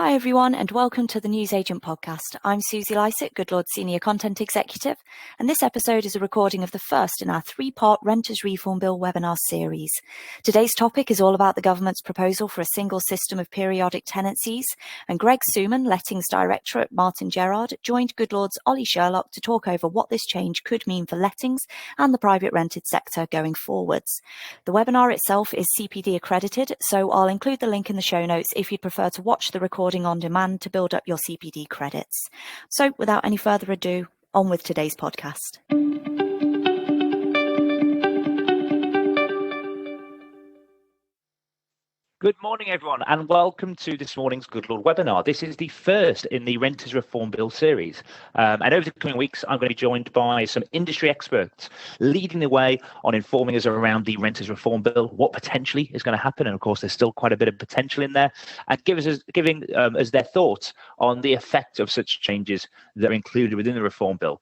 Hi everyone and welcome to the Newsagent podcast. I'm Susie Lysaght, Goodlord Senior Content Executive, and this episode is a recording of the first in our three-part Renters Reform Bill webinar series. Today's topic is all about the government's proposal for a single system of periodic tenancies, and Greg Tsuman, Lettings Director at Martyn Gerrard, joined Goodlord's Sherlock to talk over what this change could mean for lettings and the private rented sector going forwards. The webinar itself is CPD-accredited, so I'll include the link in the show notes if you'd prefer to watch the recording on demand to build up your CPD credits. So without any further ado, on with today's podcast. Good morning, everyone, and welcome to this morning's Goodlord webinar. This is the first in the Renters Reform Bill series. And over the coming weeks, I'm going to be joined by some industry experts leading the way on informing us around the Renters Reform Bill, what potentially is going to happen. And of course, there's still quite a bit of potential in there, and giving us their thoughts on the effect of such changes that are included within the Reform Bill.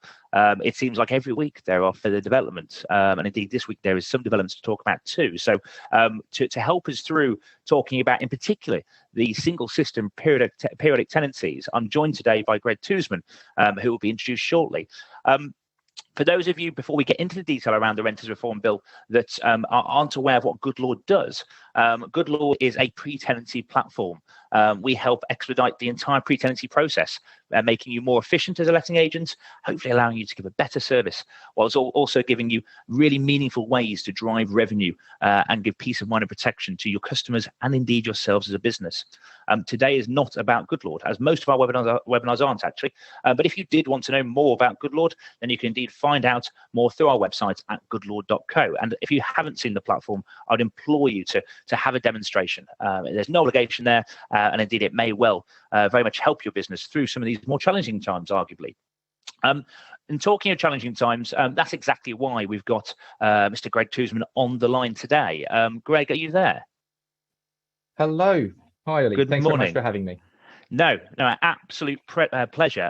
It seems like every week there are further developments, and indeed this week there is some developments to talk about too. So to help us through talking about in particular the single system periodic tenancies, I'm joined today by Greg Tsuman, who will be introduced shortly. For those of you, before we get into the detail around the Renters Reform Bill, that aren't aware of what Goodlord does, Goodlord is a pre-tenancy platform. We help expedite the entire pre-tenancy process, making you more efficient as a letting agent, hopefully allowing you to give a better service, whilst also giving you really meaningful ways to drive revenue and give peace of mind and protection to your customers and indeed yourselves as a business. Today is not about Goodlord, as most of our webinars aren't actually. But if you did want to know more about Goodlord, then you can indeed find out more through our website at goodlord.co. And if you haven't seen the platform, I'd implore you to have a demonstration. There's no obligation there, and indeed it may well very much help your business through some of these more challenging times, arguably. And talking of challenging times, that's exactly why we've got Mr. Greg Tsuman on the line today. Greg, are you there? Hello. Hi, Ollie. Good Thanks morning. so much for having me. No, absolute pleasure.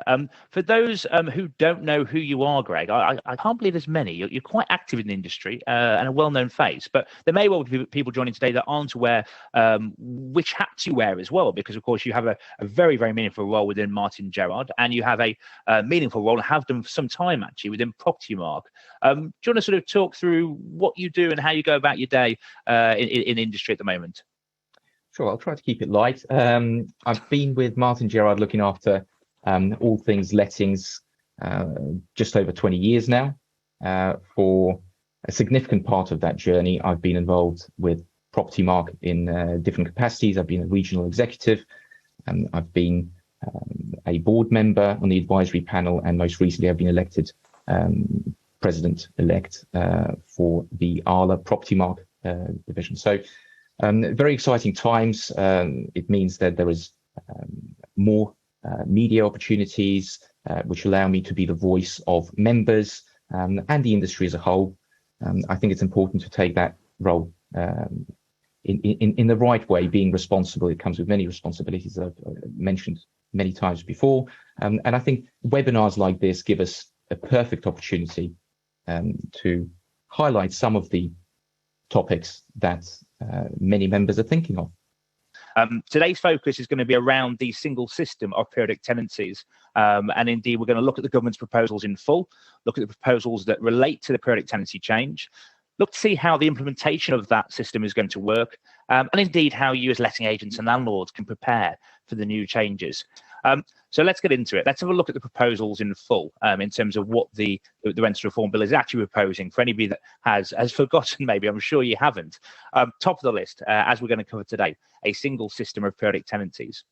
For those who don't know who you are, Greg, I can't believe there's many. You're quite active in the industry and a well-known face, but there may well be people joining today that aren't aware which hats you wear as well, because, of course, you have a very, very meaningful role within Martyn Gerrard, and you have a meaningful role, and have done for some time, actually, within PaperYour. Do you want to sort of talk through what you do and how you go about your day in the industry at the moment? Sure, I'll try to keep it light. I've been with Martyn Gerrard looking after all things lettings just over 20 years now. For a significant part of that journey, I've been involved with PaperYour in different capacities. I've been a regional executive, and I've been a board member on the advisory panel, and most recently I've been elected president-elect for the Arla PaperYour division. So very exciting times. It means that there is more media opportunities, which allow me to be the voice of members and the industry as a whole. I think it's important to take that role in the right way, being responsible. It comes with many responsibilities that I've mentioned many times before. And I think webinars like this give us a perfect opportunity to highlight some of the topics that many members are thinking of. Today's focus is going to be around the single system of periodic tenancies. And indeed, we're going to look at the government's proposals in full, look at the proposals that relate to the periodic tenancy change, look to see how the implementation of that system is going to work, and indeed how you as letting agents and landlords can prepare for the new changes. So let's get into it. Let's have a look at the proposals in full in terms of what the Renters Reform Bill is actually proposing. For anybody that has forgotten, maybe, I'm sure you haven't. Top of the list, as we're going to cover today, a single system of periodic tenancies.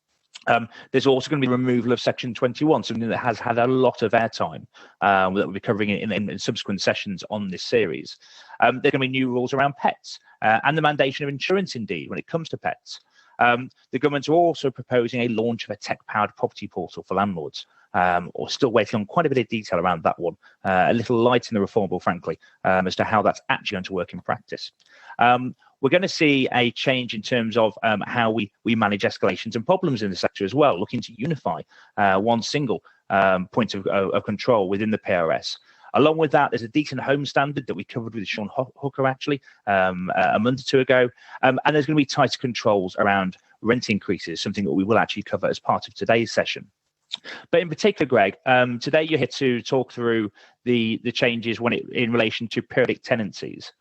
There's also going to be removal of Section 21, something that has had a lot of airtime that we'll be covering in subsequent sessions on this series. There are going to be new rules around pets and the mandation of insurance, indeed, when it comes to pets. The government are also proposing a launch of a tech-powered property portal for landlords, or still waiting on quite a bit of detail around that one. A little light in the reform bill, frankly, as to how that's actually going to work in practice. We're going to see a change in terms of how we manage escalations and problems in the sector as well, looking to unify one single point of control within the PRS. Along with that, there's a decent home standard that we covered with Sean Hooker, actually, a month or two ago. And there's going to be tighter controls around rent increases, something that we will actually cover as part of today's session. But in particular, Greg, today you're here to talk through the changes in relation to periodic tenancies.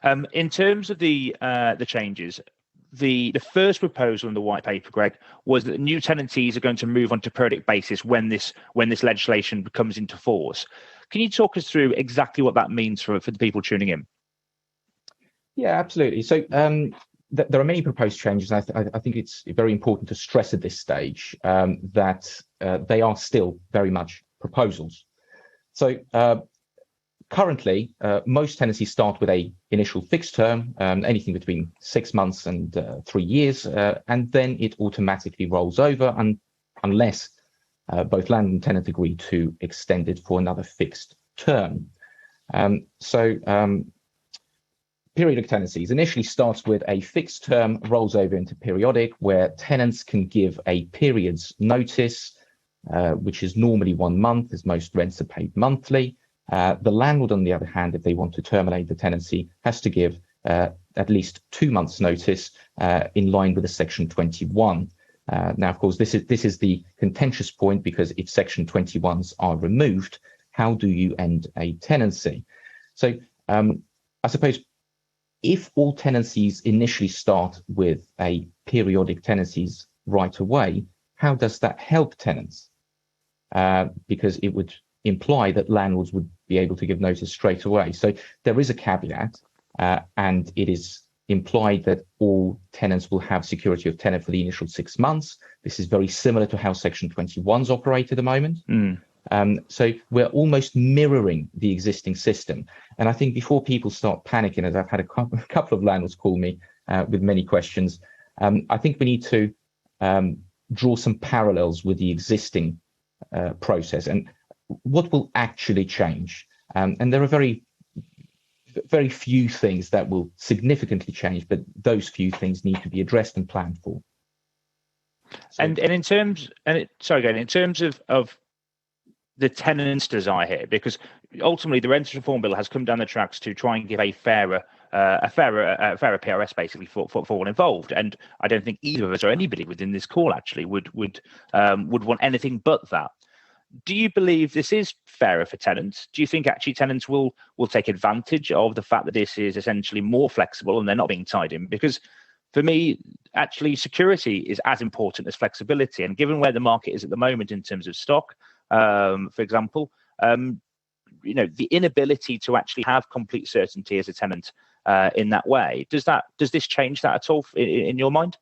In terms of the changes, the first proposal in the white paper, Greg, was that new tenancies are going to move on to periodic basis when this legislation comes into force. Can you talk us through exactly what that means for the people tuning in? Yeah, absolutely. So there are many proposed changes. I think it's very important to stress at this stage that they are still very much proposals. So currently, most tenancies start with a initial fixed term, anything between 6 months and 3 years, and then it automatically rolls over unless both landlord and tenant agree to extend it for another fixed term. Periodic tenancies initially starts with a fixed term, rolls over into periodic, where tenants can give a period's notice, which is normally 1 month, as most rents are paid monthly. The landlord, on the other hand, if they want to terminate the tenancy, has to give at least 2 months' notice in line with the Section 21. Now, of course, this is the contentious point, because if Section 21s are removed, how do you end a tenancy? So I suppose if all tenancies initially start with a periodic tenancies right away, how does that help tenants? Because it would imply that landlords would be able to give notice straight away. So there is a caveat, and it is implied that all tenants will have security of tenant for the initial 6 months. This is very similar to how Section 21s operate at the moment. So we're almost mirroring the existing system. And I think before people start panicking, as I've had a couple of landlords call me with many questions, I think we need to draw some parallels with the existing process and what will actually change. And there are very few things that will significantly change, but those few things need to be addressed and planned for. So, in terms of the tenant's desire here, because ultimately the Renters Reform Bill has come down the tracks to try and give a fairer PRS basically for all involved, and I don't think either of us or anybody within this call actually would want anything but that. Do you believe this is fairer for tenants? Do you think actually tenants will take advantage of the fact that this is essentially more flexible and they're not being tied in? Because for me, actually, security is as important as flexibility, and given where the market is at the moment in terms of stock, for example, the inability to actually have complete certainty as a tenant in that way, does this change that at all in your mind?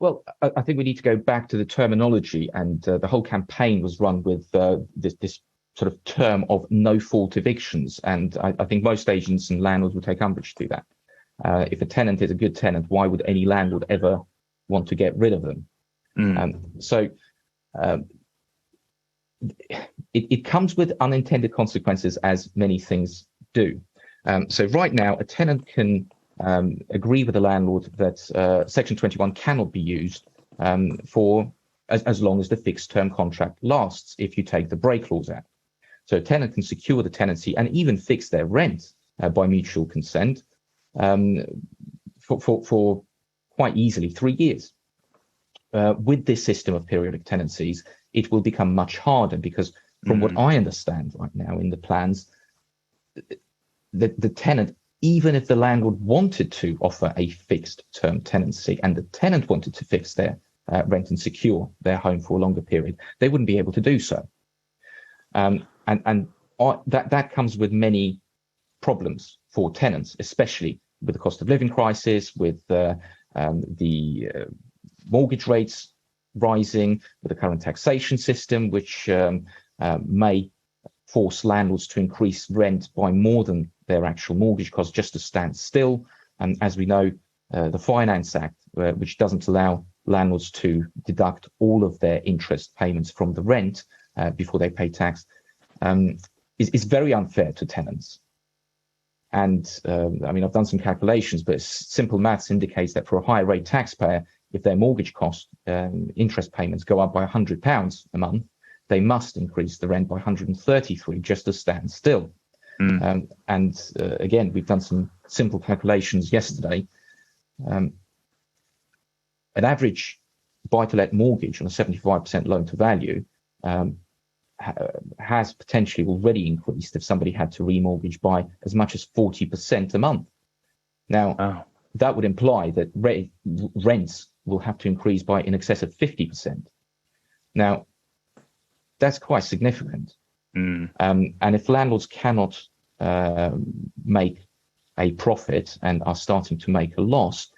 Well, I think we need to go back to the terminology, and the whole campaign was run with this sort of term of no-fault evictions, and I think most agents and landlords would take umbrage to that. If a tenant is a good tenant, why would any landlord ever want to get rid of them? It comes with unintended consequences, as many things do. So right now, a tenant can agree with the landlord that Section 21 cannot be used for as long as the fixed term contract lasts, if you take the break clause out. So a tenant can secure the tenancy and even fix their rent by mutual consent for quite easily 3 years. With this system of periodic tenancies, it will become much harder, because from what I understand right now in the plans, the tenant, even if the landlord wanted to offer a fixed term tenancy and the tenant wanted to fix their rent and secure their home for a longer period, they wouldn't be able to do so. And that comes with many problems for tenants, especially with the cost of living crisis, with the mortgage rates rising, with the current taxation system, which may force landlords to increase rent by more than their actual mortgage cost just to stand still. And as we know, the Finance Act, which doesn't allow landlords to deduct all of their interest payments from the rent before they pay tax, is very unfair to tenants. And I've done some calculations, but simple maths indicates that for a higher rate taxpayer, if their mortgage cost interest payments go up by £100 a month, they must increase the rent by 133 just to stand still. Again, we've done some simple calculations yesterday. an average buy-to-let mortgage on a 75% loan to value has potentially already increased if somebody had to remortgage by as much as 40% a month. Now, that would imply that rents will have to increase by in excess of 50%. Now, that's quite significant. And if landlords cannot make a profit and are starting to make a loss,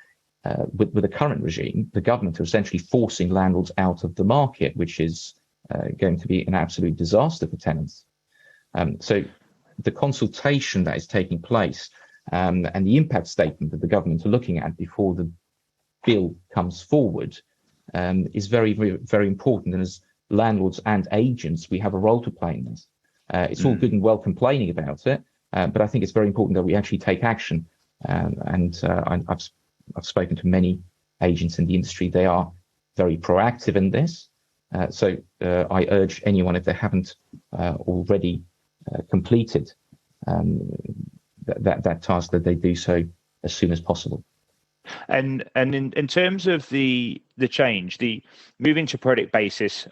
with the current regime, the government are essentially forcing landlords out of the market, which is going to be an absolute disaster for tenants. So the consultation that is taking place and the impact statement that the government are looking at before the bill comes forward is very, very, very important. And as landlords and agents, we have a role to play in this. It's all good and well complaining about it, but I think it's very important that we actually take action. I've spoken to many agents in the industry. They are very proactive in this. So I urge anyone, if they haven't already completed that task, that they do so as soon as possible. And in terms of the change, the moving to product basis,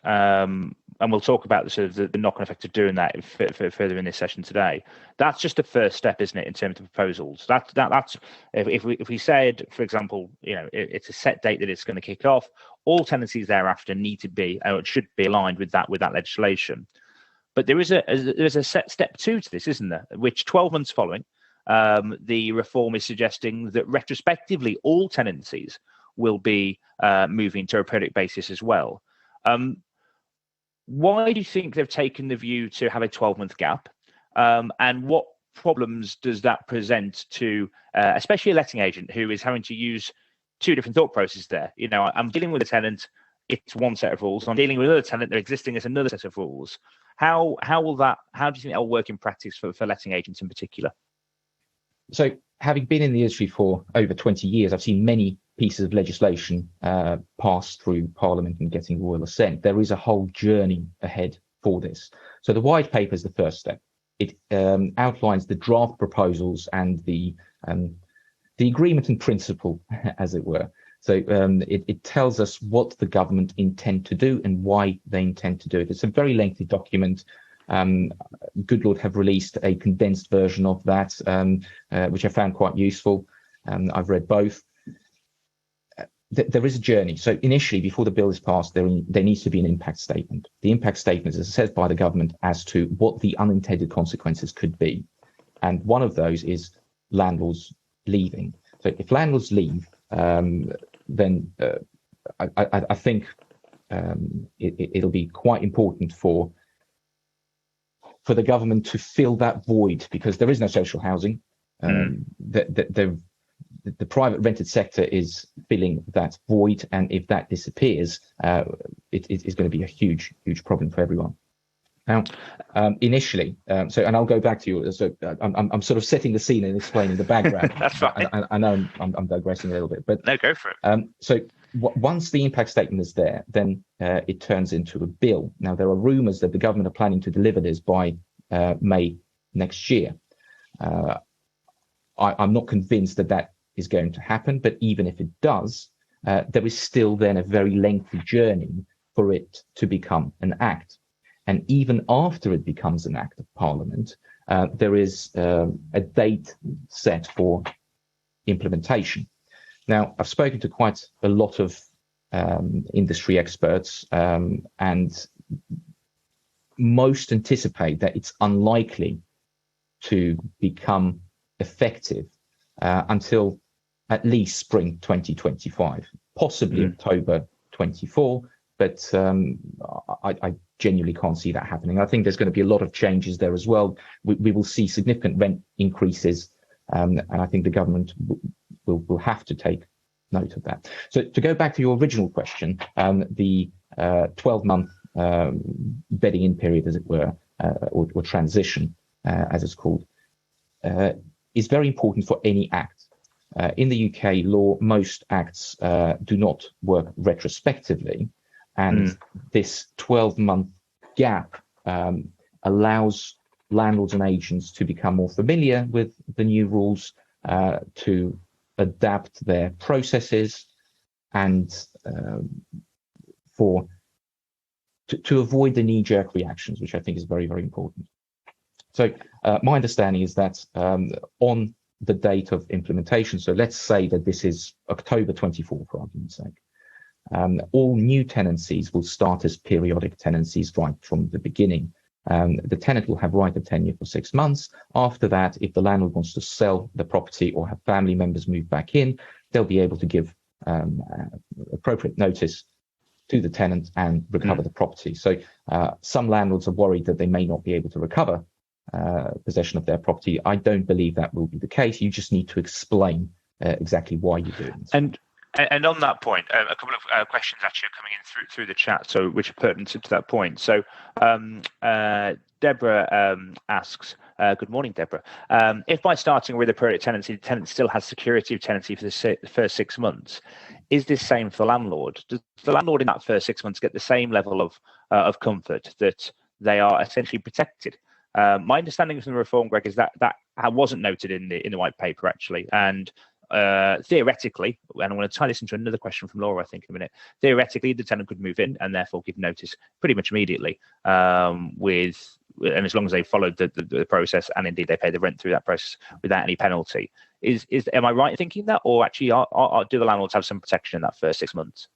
and we'll talk about the sort of the knock-on effect of doing that further in this session today. That's just the first step, isn't it, in terms of proposals? That's if we said, for example, it's a set date that it's going to kick off, all tenancies thereafter need to be, or it should be, aligned with that legislation. But there's a set step 2 to this, isn't there? Which 12 months following, the reform is suggesting that retrospectively all tenancies will be moving to a product basis as well. Why do you think they've taken the view to have a 12-month gap? And what problems does that present to, especially a letting agent who is having to use 2 different thought processes there? I'm dealing with a tenant, it's one set of rules. I'm dealing with another tenant, they're existing as another set of rules. How do you think that will work in practice for letting agents in particular? So, having been in the industry for over 20 years, I've seen many pieces of legislation pass through Parliament and getting royal assent. There is a whole journey ahead for this. So the white paper is the first step. It outlines the draft proposals and the agreement in principle, as it were. So it tells us what the government intend to do and why they intend to do it. It's a very lengthy document. Goodlord have released a condensed version of that, which I found quite useful. I've read both. There is a journey. So initially, before the bill is passed, there needs to be an impact statement. The impact statement is assessed by the government as to what the unintended consequences could be. And one of those is landlords leaving. So if landlords leave, then I think it'll be quite important for the government to fill that void, because there is no social housing. The private rented sector is filling that void, and if that disappears, it is going to be a huge problem for everyone. Now, initially, and I'll go back to you. So I'm sort of setting the scene and explaining the background. That's fine. I know I'm digressing a little bit, but no, go for it. So once the impact statement is there, then it turns into a bill. Now, there are rumours that the government are planning to deliver this by May next year. I'm not convinced that is going to happen, but even if it does, there is still then a very lengthy journey for it to become an act. And even after it becomes an act of Parliament, there is a date set for implementation. Now, I've spoken to quite a lot of industry experts, and most anticipate that it's unlikely to become effective until at least spring 2025, possibly October 24, but I genuinely can't see that happening. I think there's going to be a lot of changes there as well. We will see significant rent increases, and I think the government will have to take note of that. So to go back to your original question, the 12-month bedding in period, as it were, or transition, as it's called, is very important for any act. In the UK law, most acts do not work retrospectively, and this 12-month gap allows landlords and agents to become more familiar with the new rules, to adapt their processes, and to avoid the knee-jerk reactions, which I think is very, very important. So my understanding is that on the date of implementation, so let's say that this is October 24, for argument's sake, all new tenancies will start as periodic tenancies right from the beginning. The tenant will have right of tenure for 6 months. After that, if the landlord wants to sell the property or have family members move back in, they'll be able to give appropriate notice to the tenant and recover the property. So some landlords are worried that they may not be able to recover possession of their property. I don't believe that will be the case. You just need to explain exactly why you're doing this. And on that point, a couple of questions actually are coming in through the chat, so which are pertinent to that point. So Deborah asks, good morning, Deborah. If by starting with a periodic tenancy, the tenant still has security of tenancy for the first 6 months, is this same for the landlord? Does the landlord in that first 6 months get the same level of comfort that they are essentially protected? My understanding from the reform, Greg, is that wasn't noted in the white paper actually, and theoretically, and I'm going to tie this into another question from Laura, I think, in a minute. Theoretically, the tenant could move in and therefore give notice pretty much immediately, and as long as they followed the process and indeed they pay the rent through that process without any penalty. Am I right in thinking that, or actually do the landlords have some protection in that first 6 months?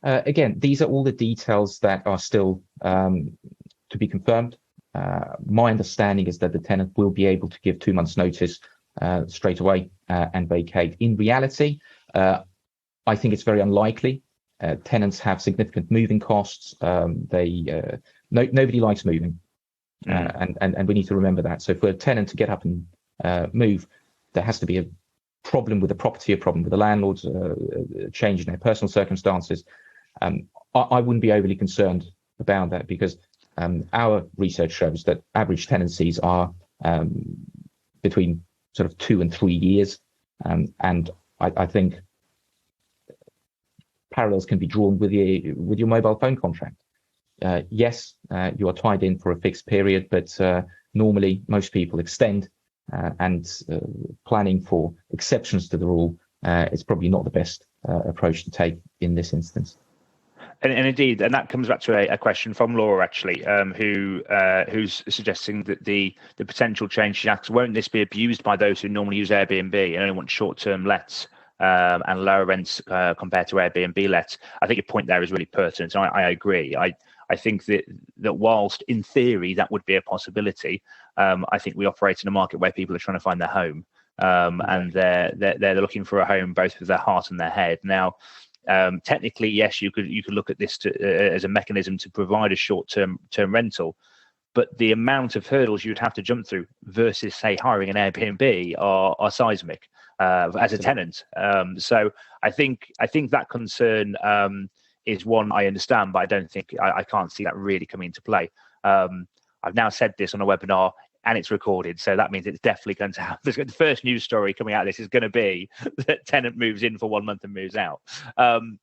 Again, these are all the details that are still to be confirmed. My understanding is that the tenant will be able to give 2 months' notice straight away and vacate. In reality, I think it's very unlikely. Tenants have significant moving costs. Nobody likes moving, and we need to remember that. So for a tenant to get up and move, there has to be a problem with the property, a problem with the landlords, a change in their personal circumstances. I wouldn't be overly concerned about that, because our research shows that average tenancies are between sort of 2 and 3 years, and I think parallels can be drawn with your mobile phone contract. Yes, you are tied in for a fixed period, but normally most people extend, and planning for exceptions to the rule is probably not the best approach to take in this instance. And indeed, and that comes back to a question from Laura actually, who's suggesting that the potential change, she asks, won't this be abused by those who normally use Airbnb and only want short-term lets and lower rents compared to Airbnb lets? I think your point there is really pertinent, and I agree. I think that whilst in theory that would be a possibility, I think we operate in a market where people are trying to find their home, and they're looking for a home both with their heart and their head. Now, technically, yes, you could look at this as a mechanism to provide a short-term rental, but the amount of hurdles you'd have to jump through versus, say, hiring an Airbnb are seismic as a tenant. So I think that concern is one I understand, but I don't think I can't see that really coming into play. I've now said this on a webinar, and it's recorded, so that means it's definitely going to happen. The first news story coming out of this is going to be that tenant moves in for 1 month and moves out. I'm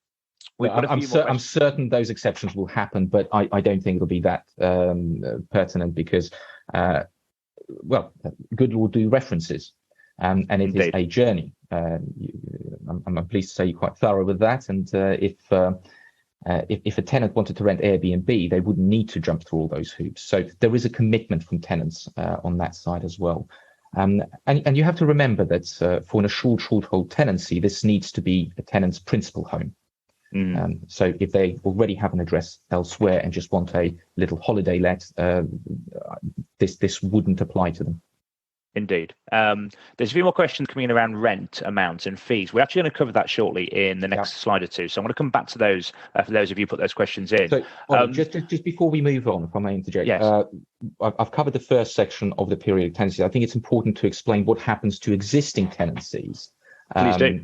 certain those exceptions will happen, but I don't think it'll be that pertinent, because Goodlord do references, and it Indeed. Is a journey. I'm pleased to say you're quite thorough with that, and if a tenant wanted to rent Airbnb, they wouldn't need to jump through all those hoops. So there is a commitment from tenants on that side as well. And you have to remember that for an assured short-hold tenancy, this needs to be a tenant's principal home. So if they already have an address elsewhere and just want a little holiday let, this wouldn't apply to them. Indeed. There's a few more questions coming in around rent amounts and fees. We're actually going to cover that shortly in the next slide or two. So I'm going to come back to those for those of you who put those questions in. So just before we move on, if I may interject, yes. I've covered the first section of the periodic tenancy. I think it's important to explain what happens to existing tenancies Please do.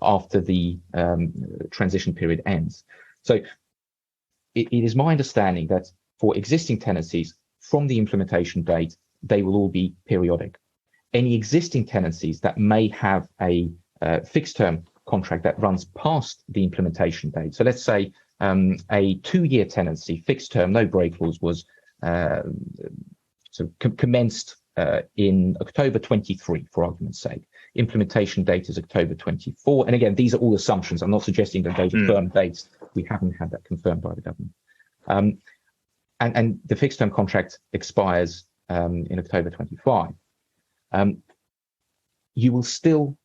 After the transition period ends. So it is my understanding that for existing tenancies, from the implementation date, they will all be periodic. Any existing tenancies that may have a fixed term contract that runs past the implementation date. So let's say a 2-year tenancy, fixed term, no break clause, was commenced in October 23, for argument's sake. Implementation date is October 24. And again, these are all assumptions. I'm not suggesting that those are firm dates. We haven't had that confirmed by the government. And the fixed term contract expires in October 25. You will still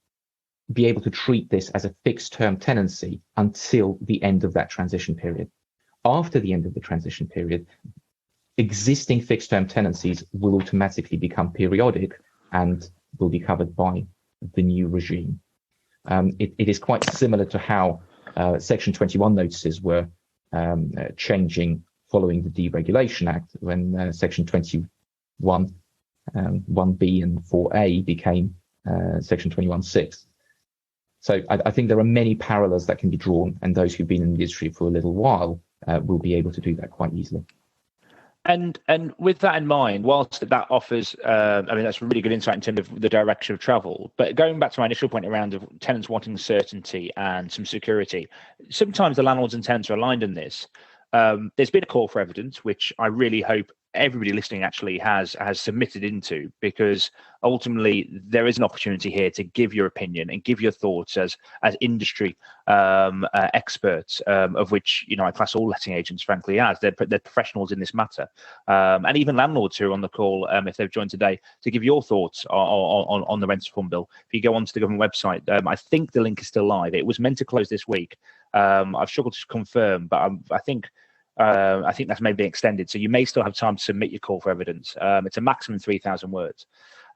be able to treat this as a fixed term tenancy until the end of that transition period. After the end of the transition period, existing fixed term tenancies will automatically become periodic and will be covered by the new regime. It is quite similar to how Section 21 notices were changing following the Deregulation Act, when Section 21, 1B and 4A became Section 21.6. So I think there are many parallels that can be drawn, and those who've been in the industry for a little while will be able to do that quite easily. And with that in mind, whilst that offers, that's a really good insight in terms of the direction of travel. But going back to my initial point around of tenants wanting certainty and some security, sometimes the landlords and tenants are aligned in this. There's been a call for evidence, which I really hope everybody listening actually has submitted into, because ultimately there is an opportunity here to give your opinion and give your thoughts as industry experts, of which I class all letting agents frankly as they're professionals in this matter, and even landlords who are on the call, if they've joined today, to give your thoughts on the rent reform bill. If you go onto the government website, I think the link is still live. It was meant to close this week. I've struggled to confirm, but I think that's maybe being extended, so you may still have time to submit your call for evidence. It's a maximum 3,000 words.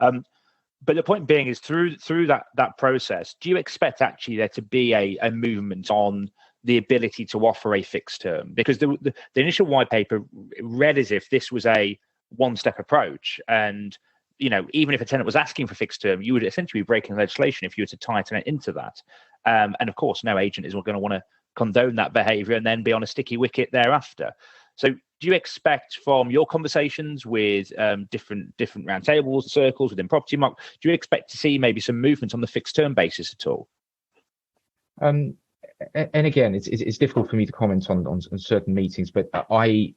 But the point being is, through that process, do you expect actually there to be a movement on the ability to offer a fixed term? Because the initial white paper read as if this was a one-step approach, and even if a tenant was asking for fixed term, you would essentially be breaking legislation if you were to tie a tenant into that. And of course, no agent is going to want to condone that behaviour and then be on a sticky wicket thereafter. So do you expect from your conversations with different roundtables, circles within property market, do you expect to see maybe some movement on the fixed term basis at all? And again, it's difficult for me to comment on certain meetings, but I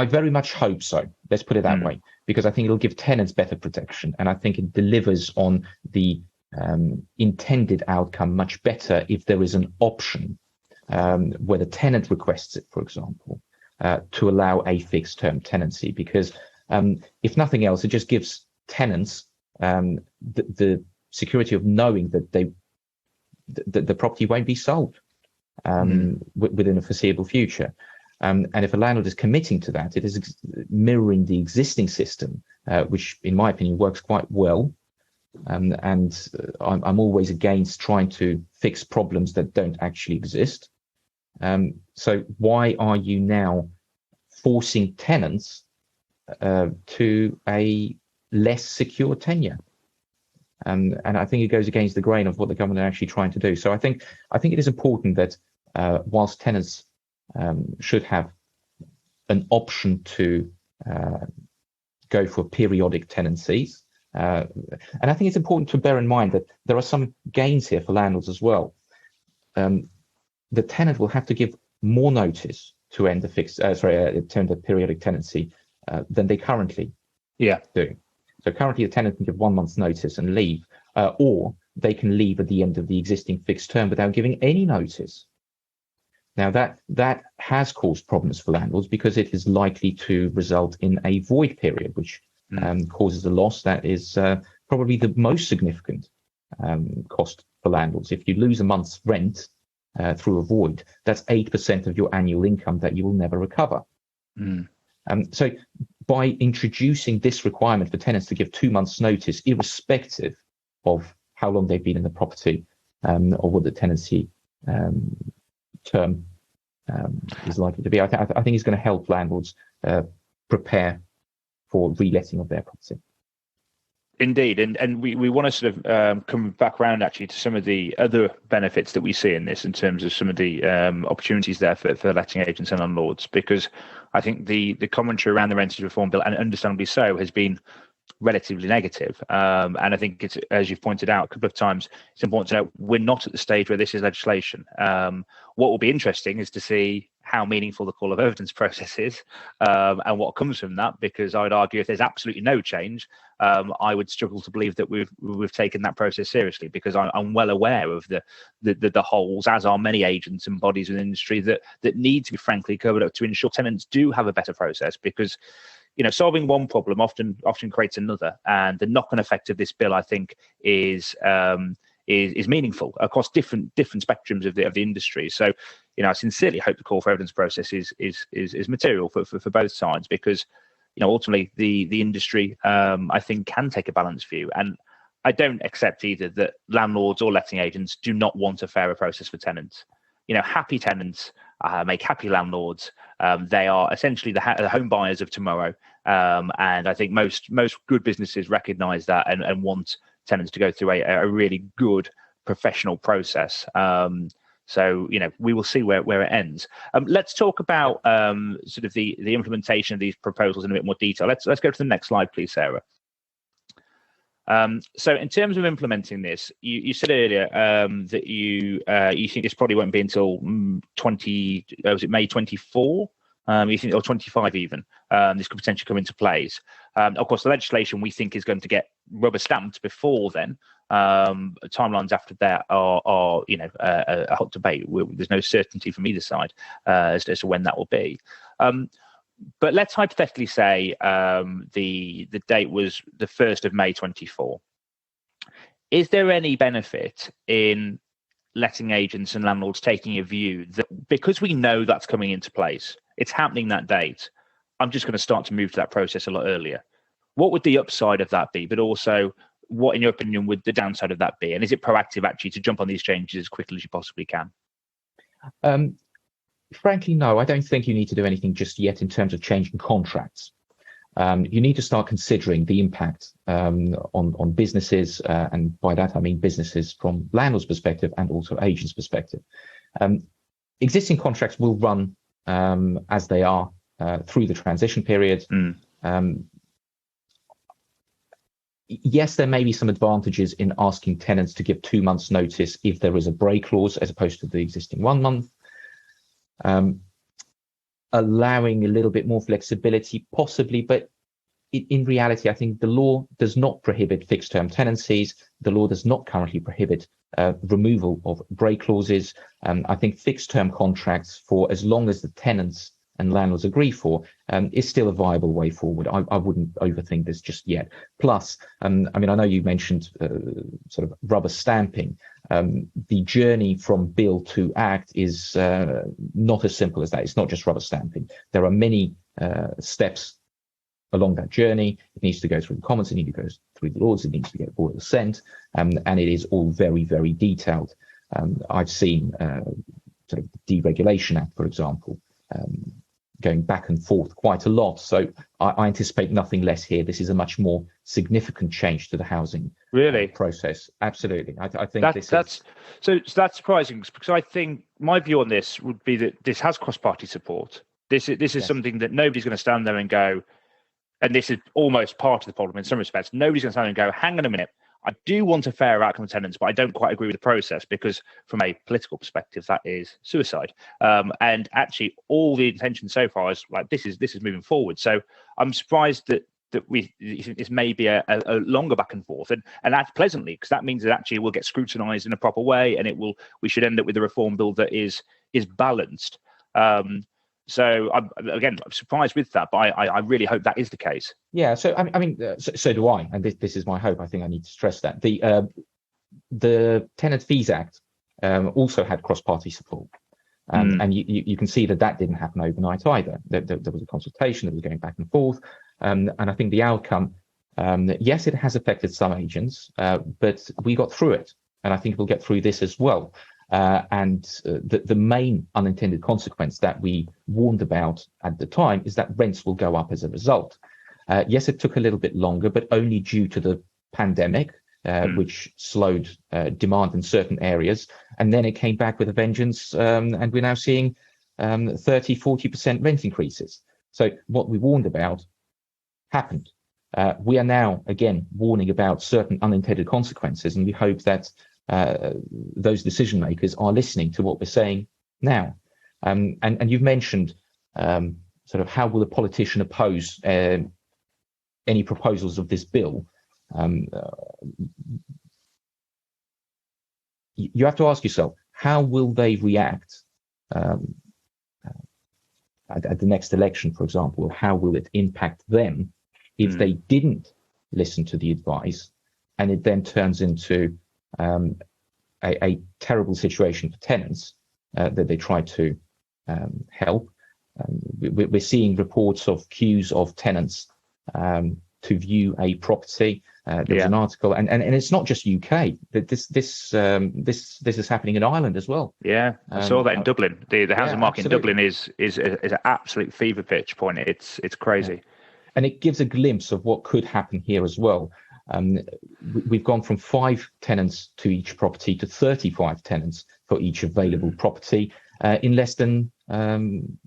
very much hope so. Let's put it that way, because I think it'll give tenants better protection, and I think it delivers on the intended outcome much better if there is an option where the tenant requests it, for example, to allow a fixed term tenancy, because if nothing else, it just gives tenants the security of knowing that the property won't be sold within a foreseeable future. And if a landlord is committing to that, it is mirroring the existing system, which in my opinion works quite well. And I'm always against trying to fix problems that don't actually exist. So why are you now forcing tenants to a less secure tenure? And I think it goes against the grain of what the government are actually trying to do. So I think it is important that whilst tenants should have an option to go for periodic tenancies, and I think it's important to bear in mind that there are some gains here for landlords as well. The tenant will have to give more notice to end the to end the periodic tenancy than they currently do. So currently, a tenant can give 1 month's notice and leave, or they can leave at the end of the existing fixed term without giving any notice. Now that has caused problems for landlords, because it is likely to result in a void period, which causes a loss that is probably the most significant cost for landlords. If you lose a month's rent through a void, that's 8% of your annual income that you will never recover. So by introducing this requirement for tenants to give 2 months' notice, irrespective of how long they've been in the property or what the tenancy term is likely to be, I think it's going to help landlords prepare for reletting of their property. Indeed, and we want to sort of come back around actually to some of the other benefits that we see in this, in terms of some of the opportunities there for letting agents and landlords, because I think the commentary around the Renters Reform Bill, and understandably so, has been relatively negative. And I think it's, as you've pointed out a couple of times, it's important to note we're not at the stage where this is legislation. What will be interesting is to see how meaningful the call of evidence process is and what comes from that, because I'd argue if there's absolutely no change, I would struggle to believe that we've taken that process seriously, because I'm well aware of the holes, as are many agents and bodies in the industry, that need to be frankly covered up to ensure tenants do have a better process, because solving one problem often creates another, and the knock-on effect of this bill, I think, is meaningful across different spectrums of the industry. So, I sincerely hope the call for evidence process is material for both sides, because, ultimately the industry, I think, can take a balanced view. And I don't accept either that landlords or letting agents do not want a fairer process for tenants. Happy tenants make happy landlords. They are essentially the home buyers of tomorrow. And I think most good businesses recognise that and want tenants to go through a really good professional process. So, we will see where it ends. Let's talk about sort of the implementation of these proposals in a bit more detail. Let's go to the next slide, please, Sarah. So in terms of implementing this, you said earlier that you think this probably won't be until May 24? You think, or 25 even, this could potentially come into place. Of course, the legislation we think is going to get rubber stamped before then. Timelines after that are a hot debate. There's no certainty from either side as to when that will be. But let's hypothetically say the date was the 1st of May 24. Is there any benefit in letting agents and landlords taking a view that, because we know that's coming into place, it's happening that date, I'm just going to start to move to that process a lot earlier? What would the upside of that be? But also, what, in your opinion, would the downside of that be? And is it proactive, actually, to jump on these changes as quickly as you possibly can? Frankly, no, I don't think you need to do anything just yet in terms of changing contracts. You need to start considering the impact on businesses, and by that I mean businesses from landlord's perspective and also agents' perspective. Existing contracts will run as they are through the transition period. Yes, there may be some advantages in asking tenants to give 2 months' notice if there is a break clause, as opposed to the existing 1 month. Allowing a little bit more flexibility, possibly, but in reality, I think the law does not prohibit fixed-term tenancies. The law does not currently prohibit removal of break clauses. I think fixed-term contracts, for as long as the tenants and landlords agree for, is still a viable way forward. I wouldn't overthink this just yet. Plus, I know you mentioned sort of rubber stamping. The journey from bill to act is not as simple as that. It's not just rubber stamping. There are many steps along that journey. It needs to go through the Commons, it needs to go through the Lords, it needs to get board of assent, and it is all very, very detailed. I've seen sort of the Deregulation Act, for example, going back and forth quite a lot. So I anticipate nothing less here. This is a much more significant change to the housing process. Absolutely. I think that's surprising, because I think my view on this would be that this has cross-party support. This is something that nobody's going to stand there and go, and this is almost part of the problem in some respects, nobody's going to stand there and go, hang on a minute, I do want a fair outcome of tenants, but I don't quite agree with the process, because from a political perspective, that is suicide. And actually, all the intention so far is like, this is moving forward. So I'm surprised that this may be a longer back and forth, and that's pleasantly, because that means that actually will get scrutinised in a proper way, and we should end up with a reform bill that is balanced. So I'm surprised with that, but I really hope that is the case. Yeah. So so do I, and this is my hope. I think I need to stress that the Tenant Fees Act also had cross-party support, and you can see that didn't happen overnight either. There was a consultation that was going back and forth, and I think the outcome, yes, it has affected some agents, but we got through it, and I think we'll get through this as well. And the main unintended consequence that we warned about at the time is that rents will go up as a result. Yes, it took a little bit longer, but only due to the pandemic, which slowed demand in certain areas. And then it came back with a vengeance, and we're now seeing 30-40% rent increases. So what we warned about happened. We are now, again, warning about certain unintended consequences, and we hope that those decision makers are listening to what we're saying now. And you've mentioned sort of how will a politician oppose any proposals of this bill. You have to ask yourself, how will they react at the next election, for example? Or how will it impact them if they didn't listen to the advice, and it then turns into a terrible situation for tenants that they try to help? We're seeing reports of queues of tenants to view a property. There was an article, and it's not just UK. This is happening in Ireland as well. Yeah, I saw that in Dublin. The housing market absolutely. in Dublin is an absolute fever pitch point. It's crazy. Yeah. And it gives a glimpse of what could happen here as well. We've gone from 5 tenants to each property to 35 tenants for each available property in less than in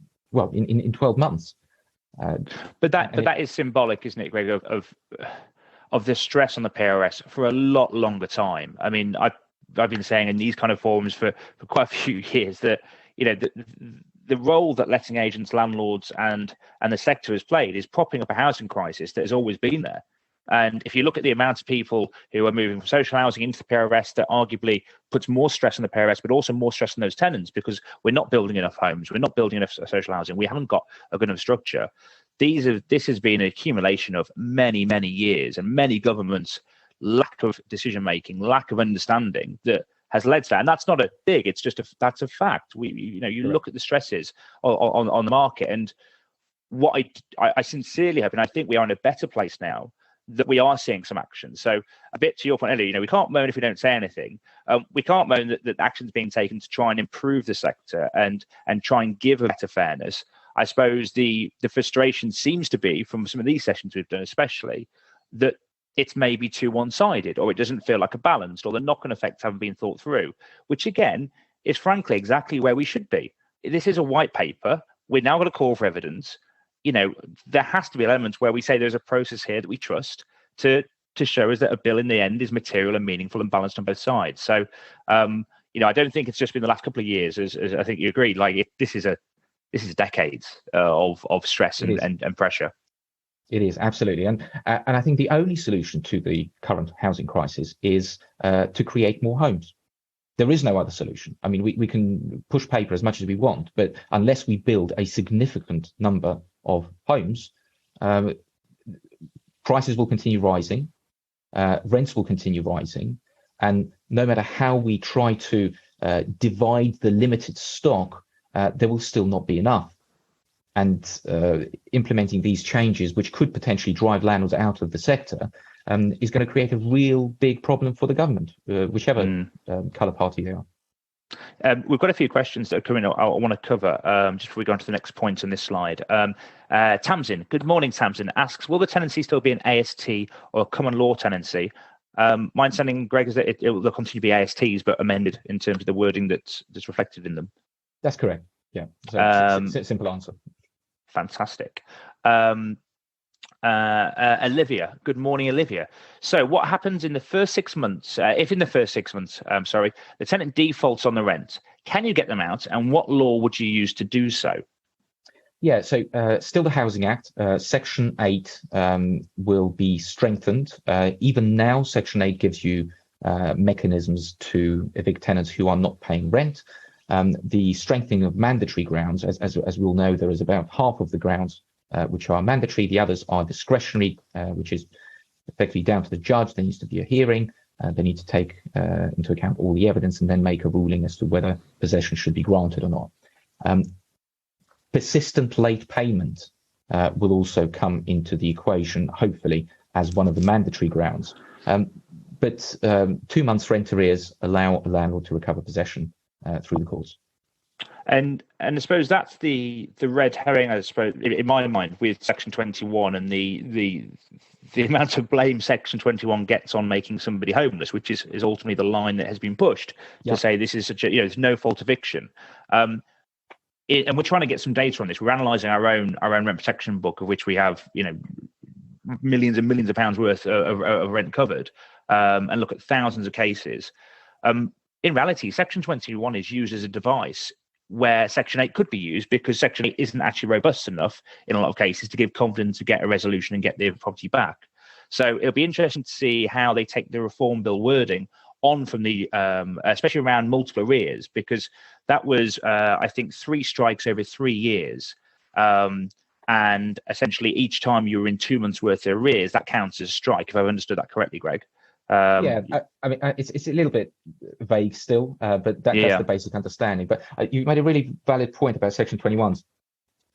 12 months. But that is symbolic, isn't it, Greg, of the stress on the PRS for a lot longer time. I mean, I've been saying in these kind of forums for quite a few years that the role that letting agents, landlords, and the sector has played is propping up a housing crisis that has always been there. And if you look at the amount of people who are moving from social housing into the PRS, that arguably puts more stress on the PRS, but also more stress on those tenants, because we're not building enough homes, we're not building enough social housing, we haven't got a good enough structure. This has been an accumulation of many, many years and many governments' lack of decision making, lack of understanding that has led to that. And that's not a dig; it's just that's a fact. You look at the stresses on the market, and what I sincerely hope, and I think we are in a better place now, that we are seeing some action. So a bit to your point earlier, we can't moan if we don't say anything. We can't moan that action's being taken to try and improve the sector and try and give a better fairness. I suppose the frustration seems to be, from some of these sessions we've done especially, that it's maybe too one-sided, or it doesn't feel like a balanced, or the knock-on effects haven't been thought through, which again is frankly exactly where we should be. This is a white paper. We're now going to call for evidence. There has to be elements where we say there's a process here that we trust to show us that a bill in the end is material and meaningful and balanced on both sides. So, I don't think it's just been the last couple of years, as I think you agree. This is decades of stress and pressure. It is, absolutely. And I think the only solution to the current housing crisis is to create more homes. There is no other solution. I mean, we can push paper as much as we want, but unless we build a significant number of homes, prices will continue rising, rents will continue rising, and no matter how we try to divide the limited stock, there will still not be enough. And implementing these changes, which could potentially drive landlords out of the sector, is going to create a real big problem for the government, whichever colour party they are. We've got a few questions that are coming up I want to cover just before we go on to the next point on this slide. Tamsin, good morning, Tamsin, asks, will the tenancy still be an AST or a common law tenancy? My understanding, Greg, is that it will continue to be ASTs, but amended in terms of the wording that's reflected in them. That's correct. Yeah. So simple answer. Fantastic. Olivia, good morning, Olivia. So what happens in the first 6 months, if in the first 6 months, the tenant defaults on the rent, can you get them out, and what law would you use to do so? Yeah, so still the Housing Act, Section 8 will be strengthened. Even now, Section 8 gives you mechanisms to evict tenants who are not paying rent. The strengthening of mandatory grounds, as we all know, there is about half of the grounds which are mandatory. The others are discretionary, which is effectively down to the judge. There needs to be a hearing. They need to take into account all the evidence and then make a ruling as to whether possession should be granted or not. Persistent late payment will also come into the equation, hopefully, as one of the mandatory grounds. But 2 months rent arrears allow a landlord to recover possession through the courts. And I suppose that's the red herring, I suppose, in my mind, with Section 21 and the amount of blame Section 21 gets on making somebody homeless, which is ultimately the line that has been pushed to say this is such a, there's no fault eviction. And we're trying to get some data on this. We're analysing our own rent protection book, of which we have, millions and millions of pounds worth of rent covered, and look at thousands of cases. In reality, Section 21 is used as a device where Section 8 could be used, because Section 8 isn't actually robust enough in a lot of cases to give confidence to get a resolution and get the property back. So it'll be interesting to see how they take the Reform Bill wording on from the, especially around multiple arrears, because that was, I think, 3 strikes over 3 years. And essentially each time you were in 2 months worth of arrears, that counts as a strike, if I've understood that correctly, Greg. I mean, it's a little bit vague still, but that's the basic understanding. But you made a really valid point about Section 21s.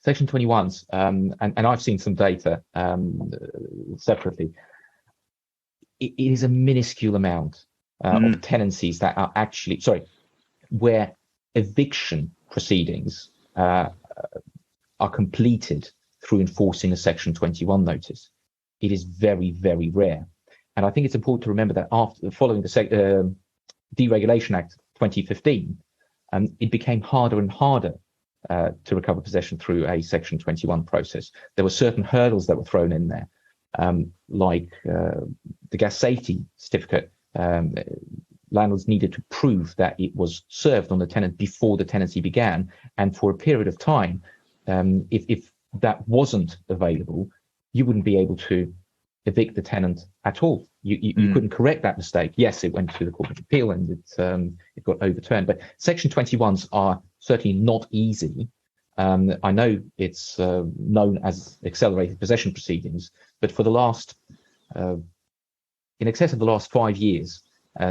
Section 21s, and I've seen some data separately. It is a minuscule amount of tenancies that are actually, where eviction proceedings are completed through enforcing a Section 21 notice. It is very, very rare. And I think it's important to remember that following the Deregulation Act 2015, it became harder and harder to recover possession through a Section 21 process. There were certain hurdles that were thrown in there, like the gas safety certificate. Landlords needed to prove that it was served on the tenant before the tenancy began, and for a period of time, if that wasn't available, you wouldn't be able to evict the tenant at all. You couldn't correct that mistake. Yes, it went to the Court of Appeal and it got overturned. But Section 21s are certainly not easy. I know it's known as accelerated possession proceedings, but for the last, in excess of the last 5 years,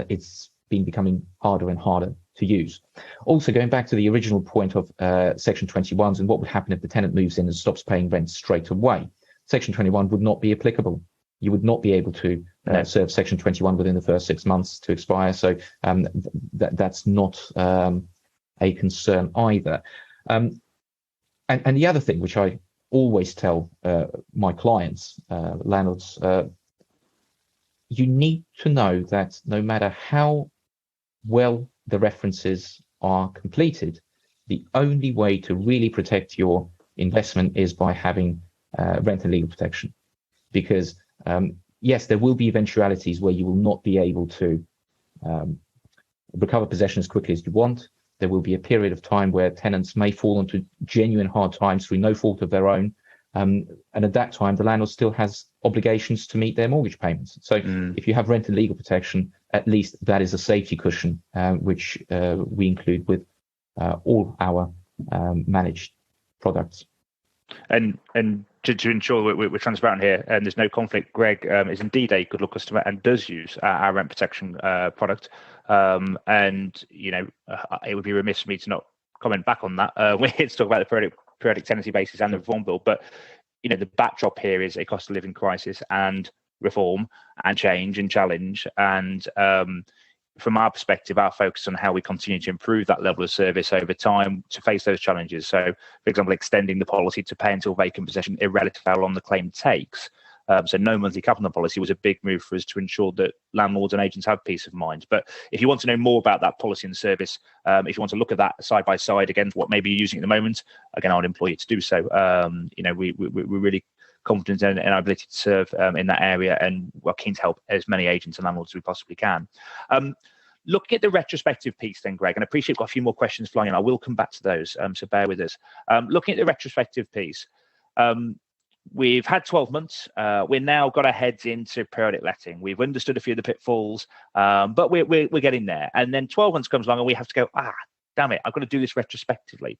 it's been becoming harder and harder to use. Also, going back to the original point of Section 21s and what would happen if the tenant moves in and stops paying rent straight away, Section 21 would not be applicable. You would not be able to serve Section 21 within the first 6 months to expire. So that's not a concern either. And the other thing, which I always tell my clients, landlords, you need to know that no matter how well the references are completed, the only way to really protect your investment is by having rent and legal protection. Because yes, there will be eventualities where you will not be able to recover possession as quickly as you want. There will be a period of time where tenants may fall into genuine hard times through no fault of their own. And at that time, the landlord still has obligations to meet their mortgage payments. So if you have rent and legal protection, at least that is a safety cushion, which we include with all our managed products. And to ensure we're transparent here and there's no conflict, Greg is indeed a Goodlord customer and does use our rent protection product. And, you know, it would be remiss for me to not comment back on that. We're here to talk about the periodic tenancy basis and the Reform Bill, but, you know, the backdrop here is a cost of living crisis and reform and change and challenge. And from our perspective, our focus on how we continue to improve that level of service over time to face those challenges. So, for example, extending the policy to pay until vacant possession, irrelevant of how long the claim takes. So no monthly cap on the policy was a big move for us to ensure that landlords and agents have peace of mind. But if you want to know more about that policy and service, if you want to look at that side by side against what maybe you're using at the moment, again, I would employ you to do so. You know, we're really confident in our ability to serve in that area, and we're keen to help as many agents and landlords as we possibly can. Looking at the retrospective piece then, Greg, and I appreciate we've got a few more questions flying in. I will come back to those, so bear with us. Looking at the retrospective piece, we've had 12 months. We've now got our heads into periodic letting. We've understood a few of the pitfalls, but we're getting there. And then 12 months comes along and we have to go, damn it, I've got to do this retrospectively.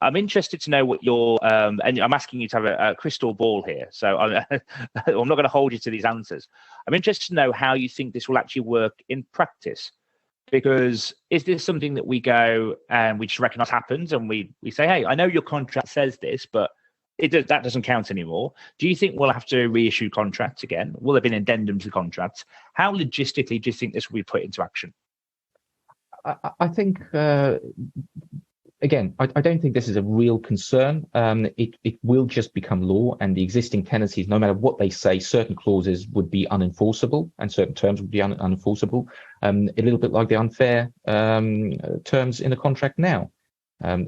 I'm interested to know what your, and I'm asking you to have a crystal ball here, so I'm not going to hold you to these answers. I'm interested to know how you think this will actually work in practice, because is this something that we go and we just recognise happens and we say, hey, I know your contract says this, but that doesn't count anymore. Do you think we'll have to reissue contracts again? Will there be an addendum to contracts? How logistically do you think this will be put into action? I think, again, I don't think this is a real concern. It will just become law, and the existing tenancies, no matter what they say, certain clauses would be unenforceable and certain terms would be unenforceable. A little bit like the unfair terms in a contract now.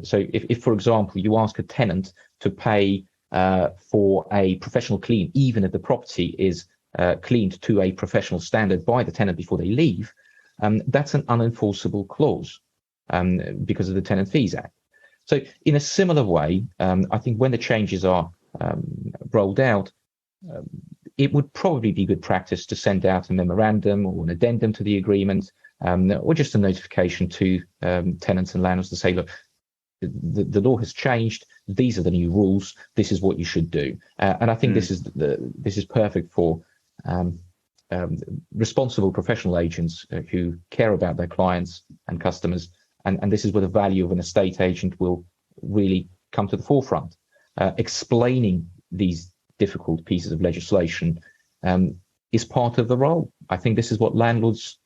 So if, for example, you ask a tenant to pay for a professional clean, even if the property is cleaned to a professional standard by the tenant before they leave, that's an unenforceable clause because of the Tenant Fees Act. So in a similar way, I think when the changes are rolled out, it would probably be good practice to send out a memorandum or an addendum to the agreement, or just a notification to tenants and landlords to say, look, the law has changed. These are the new rules. This is what you should do. And I think this is perfect for responsible professional agents who care about their clients and customers. And this is where the value of an estate agent will really come to the forefront. Explaining these difficult pieces of legislation is part of the role. I think this is what landlords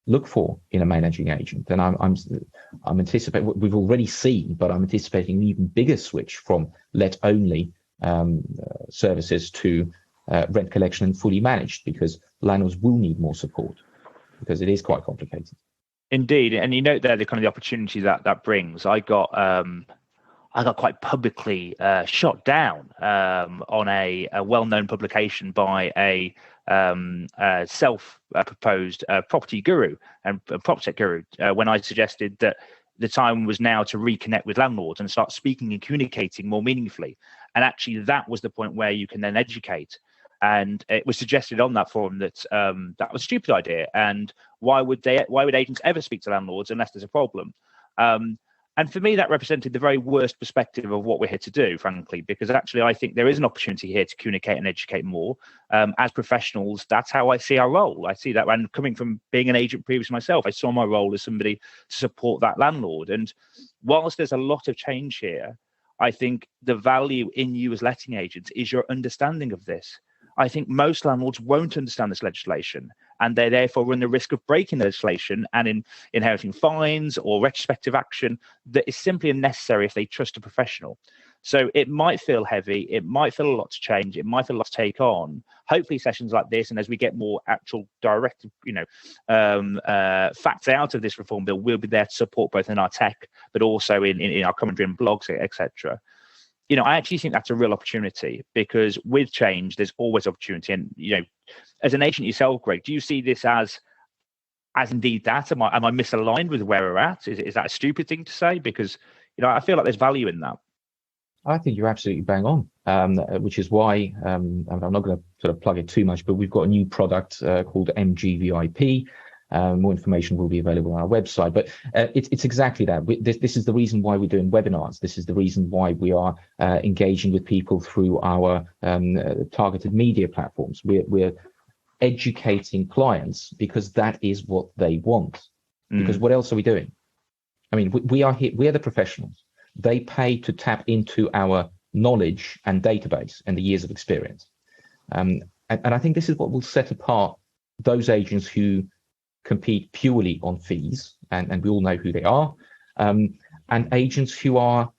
look for in a managing agent, and I'm anticipating, we've already seen, but I'm anticipating an even bigger switch from let-only services to rent collection and fully managed, because landlords will need more support because it is quite complicated. Indeed, and you note there the kind of the opportunity that brings. I got quite publicly shot down on a well-known publication by a self-proposed property guru and PropTech guru when I suggested that the time was now to reconnect with landlords and start speaking and communicating more meaningfully. And actually, that was the point where you can then educate. And it was suggested on that forum that that was a stupid idea, and why would agents ever speak to landlords unless there's a problem? And for me, that represented the very worst perspective of what we're here to do, frankly, because actually I think there is an opportunity here to communicate and educate more. As professionals, that's how I see our role. I see that, and coming from being an agent previously myself, I saw my role as somebody to support that landlord. And whilst there's a lot of change here, I think the value in you as letting agents is your understanding of this. I think most landlords won't understand this legislation, and they therefore run the risk of breaking the legislation and inheriting fines or retrospective action that is simply unnecessary if they trust a professional. So it might feel heavy, it might feel a lot to change, it might feel a lot to take on. Hopefully sessions like this, and as we get more actual direct, facts out of this reform bill, we'll be there to support both in our tech, but also in our commentary and blogs, etc. I actually think that's a real opportunity, because with change, there's always opportunity. And, as an agent yourself, Greg, do you see this as indeed that? Am I misaligned with where we're at? Is that a stupid thing to say? Because, I feel like there's value in that. I think you're absolutely bang on, which is why I'm not going to sort of plug it too much, but we've got a new product called MGVIP. More information will be available on our website, but it's exactly that. This is the reason why we're doing webinars. This is the reason why we are engaging with people through our targeted media platforms. We're educating clients because that is what they want. Because what else are we doing? I mean, we are here. We are the professionals. They pay to tap into our knowledge and database and the years of experience. And I think this is what will set apart those agents who compete purely on fees, and we all know who they are, and agents who are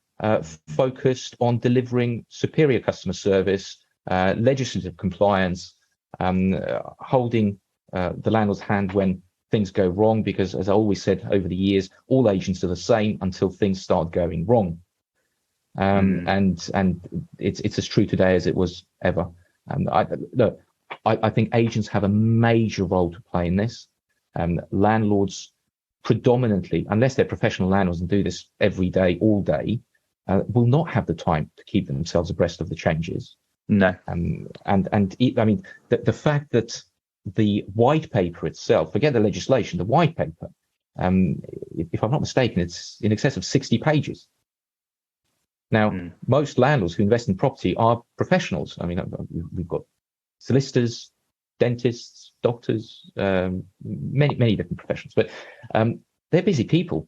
focused on delivering superior customer service, legislative compliance, holding the landlord's hand when things go wrong, because, as I always said over the years, all agents are the same until things start going wrong. And it's as true today as it was ever. I think agents have a major role to play in this. Landlords predominantly, unless they're professional landlords and do this every day, all day, will not have the time to keep themselves abreast of the changes. No. I mean, the fact that the white paper itself, forget the legislation, the white paper, if I'm not mistaken, it's in excess of 60 pages. Now, most landlords who invest in property are professionals. I mean, we've got solicitors, dentists, doctors, many different professions, but they're busy people.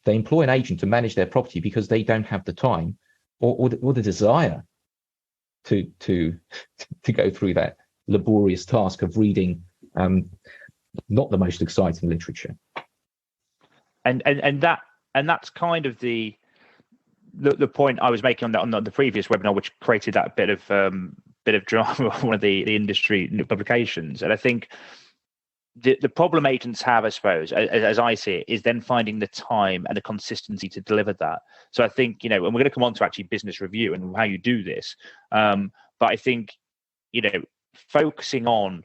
They employ an agent to manage their property because they don't have the time or the desire to go through that laborious task of reading not the most exciting literature. And that's kind of the point I was making on the previous webinar, which created that bit of drama on one of the industry publications. And I think the problem agents have, I suppose, as I see it, is then finding the time and the consistency to deliver that. So I think, and we're going to come on to actually business review and how you do this. But I think, focusing on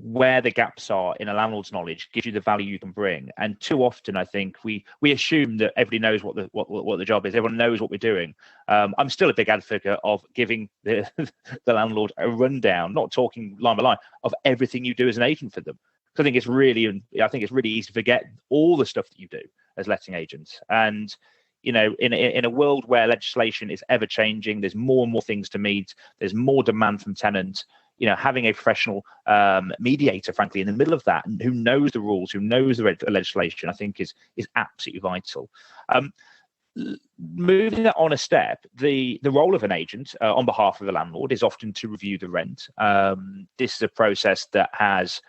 where the gaps are in a landlord's knowledge gives you the value you can bring. And too often, I think we assume that everybody knows what the job is. Everyone knows what we're doing. I'm still a big advocate of giving the landlord a rundown, not talking line by line, of everything you do as an agent for them. Because I think it's really easy to forget all the stuff that you do as letting agents. And in a world where legislation is ever changing, there's more and more things to meet. There's more demand from tenants. Having a professional mediator, frankly, in the middle of that, and who knows the rules, who knows the legislation, I think is absolutely vital. Moving that on a step, the role of an agent on behalf of the landlord is often to review the rent. This is a process that has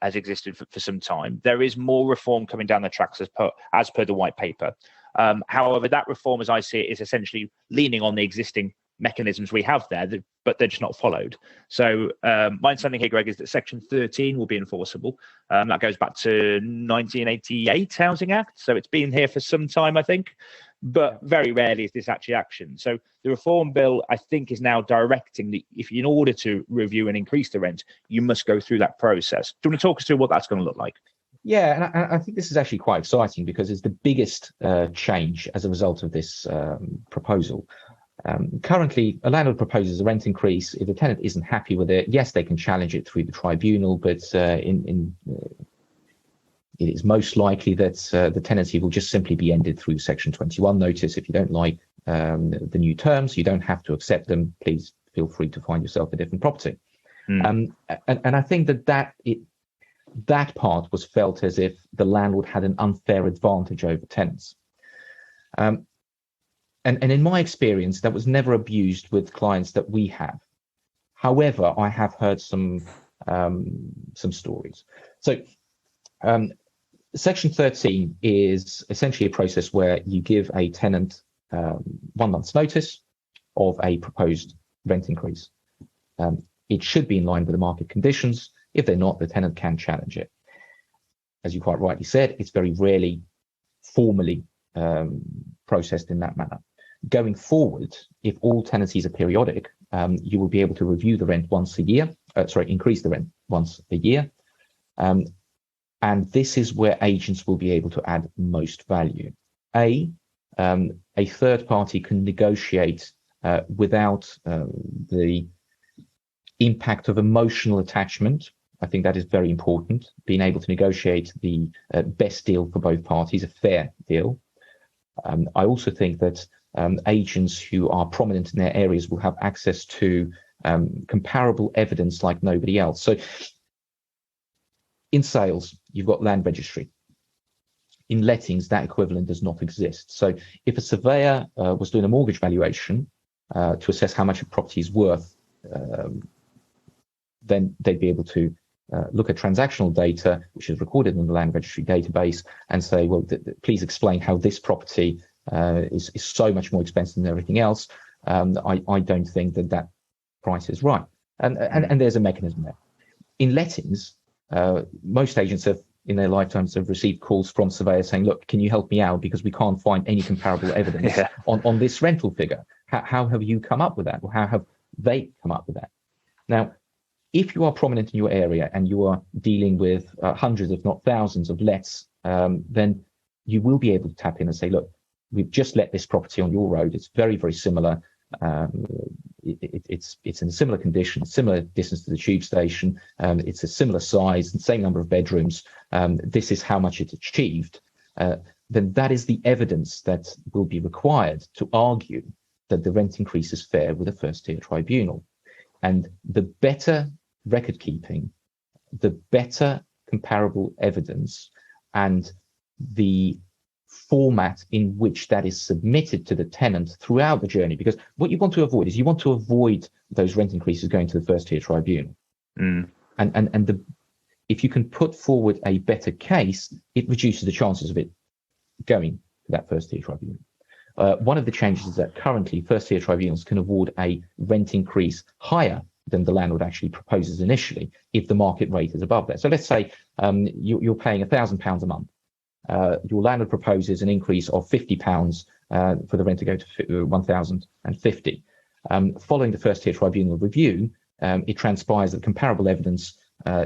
existed for some time. There is more reform coming down the tracks as per the white paper. However, that reform, as I see it, is essentially leaning on the existing mechanisms we have there, but they're just not followed. So my understanding here, Greg, is that Section 13 will be enforceable. That goes back to 1988 Housing Act. So it's been here for some time, I think, but very rarely is this actually action. So the reform bill, I think, is now directing that if in order to review and increase the rent, you must go through that process. Do you want to talk us through what that's going to look like? Yeah, and I think this is actually quite exciting because it's the biggest change as a result of this proposal. Currently, a landlord proposes a rent increase. If the tenant isn't happy with it, yes, they can challenge it through the tribunal, but it is most likely that the tenancy will just simply be ended through Section 21 notice. If you don't like the new terms, you don't have to accept them. Please feel free to find yourself a different property. And I think that part was felt as if the landlord had an unfair advantage over tenants. And in my experience, that was never abused with clients that we have. However, I have heard some stories. So Section 13 is essentially a process where you give a tenant 1 month's notice of a proposed rent increase. It should be in line with the market conditions. If they're not, the tenant can challenge it. As you quite rightly said, it's very rarely formally processed in that manner. Going forward, if all tenancies are periodic, you will be able to review the rent once a year, increase the rent once a year. And this is where agents will be able to add most value. A third party can negotiate without the impact of emotional attachment. I think that is very important, being able to negotiate the best deal for both parties, a fair deal. I also think that agents who are prominent in their areas will have access to comparable evidence like nobody else. So in sales, you've got land registry. In lettings, that equivalent does not exist. So if a surveyor was doing a mortgage valuation to assess how much a property is worth, then they'd be able to look at transactional data, which is recorded in the land registry database, and say, well, please explain how this property is so much more expensive than everything else. I don't think that price is right. And there's a mechanism there. In lettings, most agents have, in their lifetimes, have received calls from surveyors saying, look, can you help me out? Because we can't find any comparable evidence on this rental figure. How have you come up with that? Or how have they come up with that? Now, if you are prominent in your area and you are dealing with hundreds, if not thousands of lets, then you will be able to tap in and say, look, we've just let this property on your road. It's very, very similar. It's in a similar condition, similar distance to the tube station. It's a similar size and same number of bedrooms. This is how much it's achieved. Then that is the evidence that will be required to argue that the rent increase is fair with a first-tier tribunal. And the better record keeping, the better comparable evidence, and the format in which that is submitted to the tenant throughout the journey. Because what you want to avoid is you want to avoid those rent increases going to the first-tier tribunal. If you can put forward a better case, it reduces the chances of it going to that first-tier tribunal. One of the changes is that currently first-tier tribunals can award a rent increase higher than the landlord actually proposes initially if the market rate is above that. So let's say you're paying £1,000 a month. Your landlord proposes an increase of £50 for the rent to go to £1,050. Following the first-tier tribunal review, it transpires that comparable evidence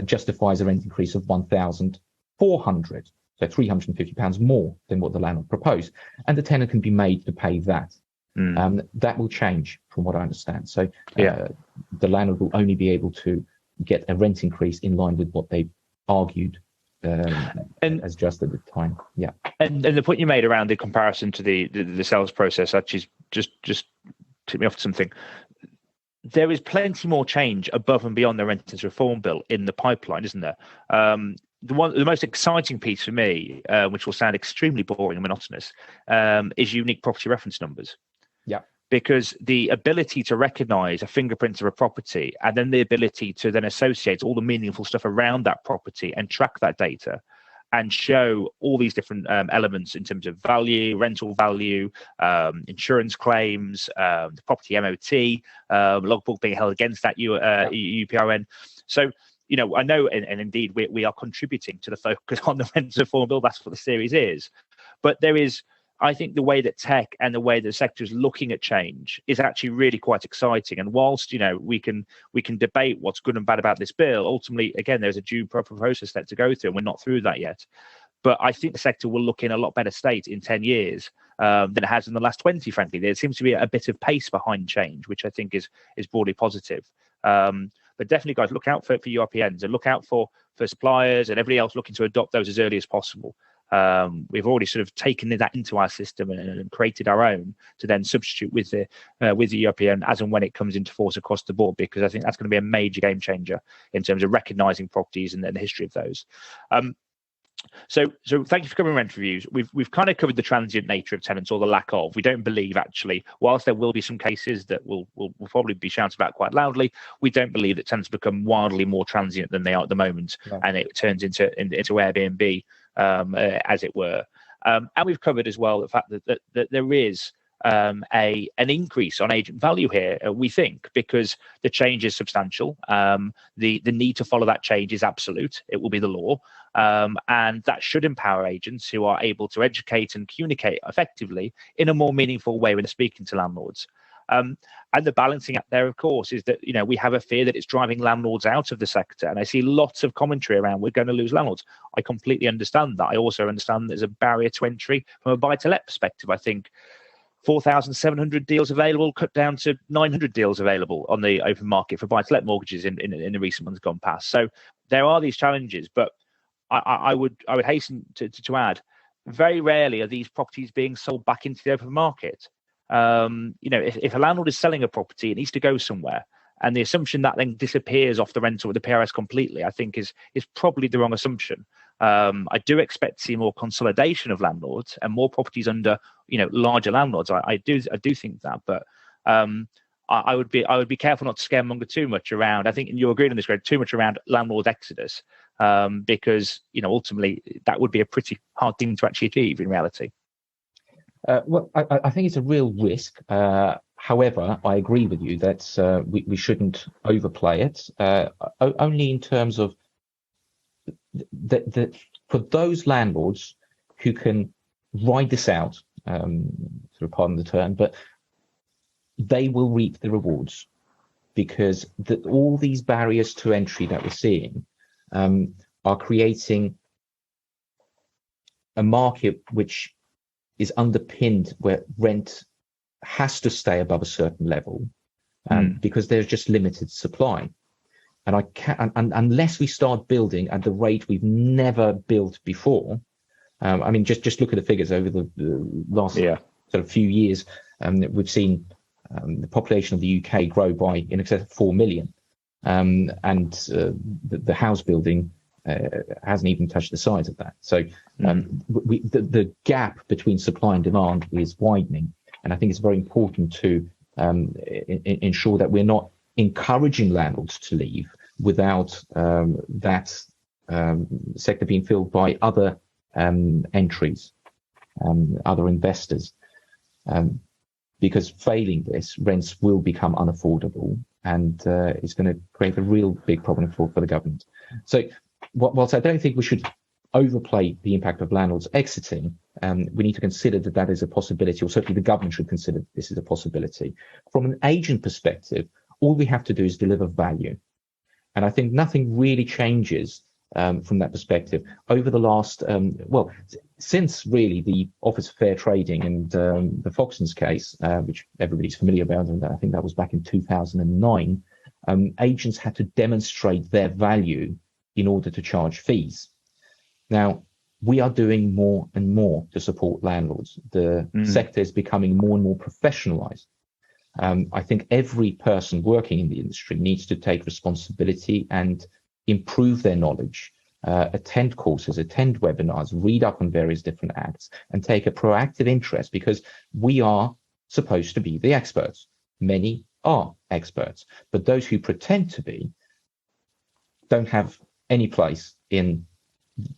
justifies a rent increase of £1,400, so £350 more than what the landlord proposed, and the tenant can be made to pay that. That will change, from what I understand. So the landlord will only be able to get a rent increase in line with what they argued as just at the time. Yeah. And the point you made around the comparison to the sales process actually just took me off to something. There is plenty more change above and beyond the Renters Reform Bill in the pipeline, isn't there? The most exciting piece for me, which will sound extremely boring and monotonous, is unique property reference numbers. Yeah. Because the ability to recognise a fingerprint of a property and then the ability to then associate all the meaningful stuff around that property and track that data and show all these different elements in terms of value, rental value, insurance claims, the property MOT, logbook being held against that UPRN. So, I know, and indeed we are contributing to the focus on the Renters Reform Bill. That's what the series is. But there is, I think, the way that tech and the way that the sector is looking at change is actually really quite exciting. And whilst we can debate what's good and bad about this bill, ultimately, again, there's a due proper process there to go through, and we're not through that yet. But I think the sector will look in a lot better state in 10 years than it has in the last 20. Frankly, there seems to be a bit of pace behind change, which I think is broadly positive. But definitely, guys, look out for URPNs and look out for suppliers and everybody else looking to adopt those as early as possible. We've already sort of taken that into our system and created our own to then substitute with the European as and when it comes into force across the board, because I think that's going to be a major game changer in terms of recognising properties and the history of those. So thank you for covering rent reviews. We've kind of covered the transient nature of tenants, or the lack of. We don't believe, actually, whilst there will be some cases that will probably be shouted about quite loudly, we don't believe that tenants become wildly more transient than they are at the moment, and it turns into Airbnb. As it were, and we've covered as well the fact that there is an increase on agent value here, we think, because the change is substantial. The need to follow that change is absolute. It will be the law, and that should empower agents who are able to educate and communicate effectively in a more meaningful way when they're speaking to landlords. And the balancing act there, of course, is that we have a fear that it's driving landlords out of the sector. And I see lots of commentary around we're going to lose landlords. I completely understand that. I also understand there's a barrier to entry from a buy-to-let perspective. I think 4,700 deals available, cut down to 900 deals available on the open market for buy-to-let mortgages in the recent months gone past. So there are these challenges, but I would hasten to add, very rarely are these properties being sold back into the open market. If a landlord is selling a property, it needs to go somewhere, and the assumption that then disappears off the rental with the PRS completely, I think, is probably the wrong assumption. I do expect to see more consolidation of landlords and more properties under larger landlords. I do think that, but I would be careful not to scaremonger too much around. I think you're agreeing on this, Greg, too much around landlord exodus, because ultimately that would be a pretty hard thing to actually achieve in reality. Well, I think it's a real risk. However, I agree with you that we shouldn't overplay it, only in terms of for those landlords who can ride this out, sort of pardon the term, but they will reap the rewards, because all these barriers to entry that we're seeing are creating a market which is underpinned where rent has to stay above a certain level, because there's just limited supply. And unless we start building at the rate we've never built before, just look at the figures over the last sort of few years. We've seen the population of the UK grow by in excess of 4 million, and the house building hasn't even touched the size of that. So the gap between supply and demand is widening, and I think it's very important to ensure that we're not encouraging landlords to leave without that sector being filled by other entries, other investors, because failing this, rents will become unaffordable, and it's going to create a real big problem for the government. So whilst I don't think we should overplay the impact of landlords exiting, we need to consider that is a possibility, or certainly the government should consider this is a possibility. From an agent perspective, all we have to do is deliver value. And I think nothing really changes from that perspective over the last, since really the Office of Fair Trading and the Foxtons case, which everybody's familiar about, and I think that was back in 2009, agents had to demonstrate their value in order to charge fees. Now, we are doing more and more to support landlords. The sector is becoming more and more professionalized. I think every person working in the industry needs to take responsibility and improve their knowledge, attend courses, attend webinars, read up on various different acts, and take a proactive interest, because we are supposed to be the experts. Many are experts, but those who pretend to be don't have any place in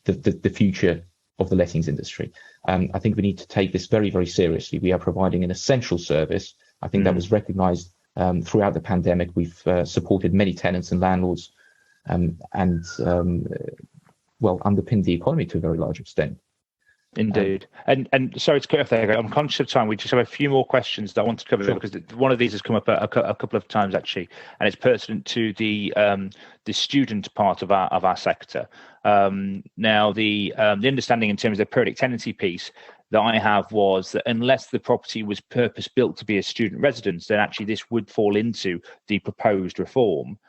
the future of the lettings industry. I think we need to take this very, very seriously. We are providing an essential service. I think that was recognised throughout the pandemic. We've supported many tenants and landlords and underpinned the economy to a very large extent. Indeed. And sorry to cut off there, I'm conscious of time. We just have a few more questions that I want to cover, because one of these has come up a couple of times actually, and it's pertinent to the student part of our sector. Now, the understanding in terms of the periodic tenancy piece that I have was that unless the property was purpose built to be a student residence, then actually this would fall into the proposed reform.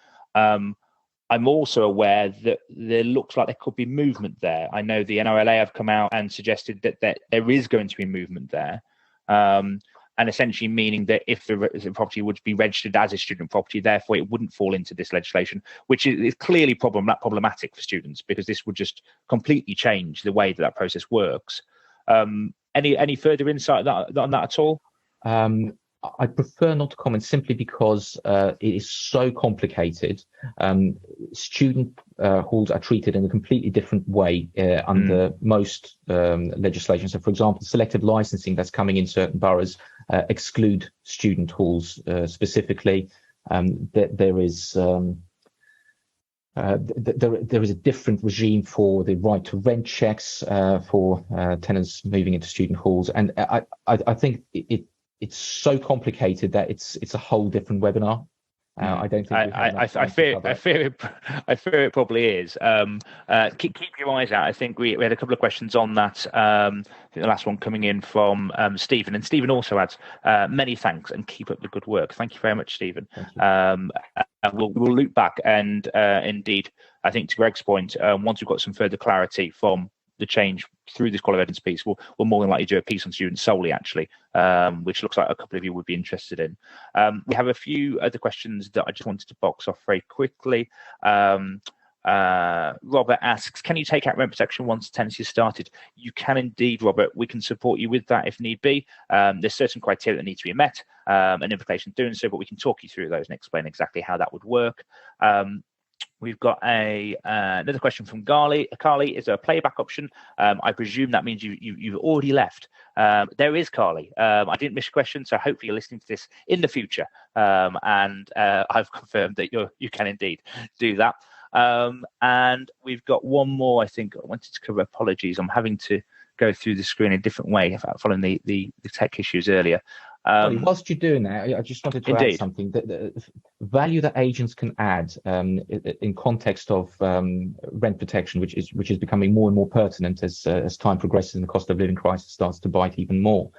I'm also aware that there looks like there could be movement there. I know the NRLA have come out and suggested that there is going to be movement there, and essentially meaning that if the property would be registered as a student property, therefore it wouldn't fall into this legislation, which is clearly problematic for students, because this would just completely change the way that process works. Any further insight on that at all? I prefer not to comment, simply because it is so complicated. Student halls are treated in a completely different way under most legislation. So, for example, selective licensing that's coming in certain boroughs exclude student halls specifically. There is a different regime for the right to rent checks for tenants moving into student halls, and I think it's so complicated that it's a whole different webinar. I don't think I fear it probably is. Keep your eyes out. I think we had a couple of questions on that. I think the last one coming in from Stephen, and Stephen also adds many thanks and keep up the good work. Thank you very much, Stephen. We'll loop back, and indeed, I think to Greg's point, once we've got some further clarity from the change through this Qual of Evidence piece, we'll more than likely do a piece on students solely, actually, which looks like a couple of you would be interested in. We have a few other questions that I just wanted to box off very quickly. Robert asks, can you take out rent protection once tenancy is started? You can indeed, Robert. We can support you with that if need be. There's certain criteria that need to be met, and implications doing so, but we can talk you through those and explain exactly how that would work. We've got another question from Carly. Is there a playback option? I presume that means you've already left. There is, Carly. I didn't miss a question, so hopefully you're listening to this in the future. And I've confirmed that you can indeed do that. And we've got one more, I think, I wanted to cover. Apologies, I'm having to go through the screen a different way following the tech issues earlier. Whilst you're doing that, I just wanted to add something. The value that agents can add in context of rent protection, which is becoming more and more pertinent as time progresses and the cost of living crisis starts to bite even more.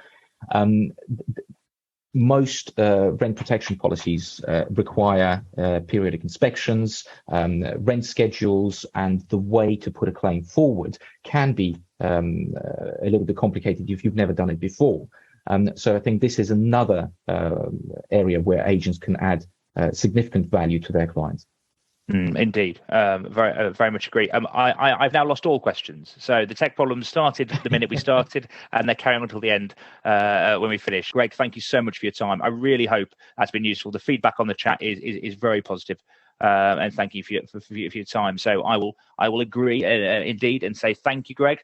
Most rent protection policies require periodic inspections, rent schedules, and the way to put a claim forward can be a little bit complicated if you've never done it before. So I think this is another area where agents can add significant value to their clients. Indeed, very much agree. I've now lost all questions. So the tech problems started the minute we started, and they're carrying on until the end when we finish. Greg, thank you so much for your time. I really hope that's been useful. The feedback on the chat is very positive. And thank you for your time. So I will agree indeed and say thank you, Greg.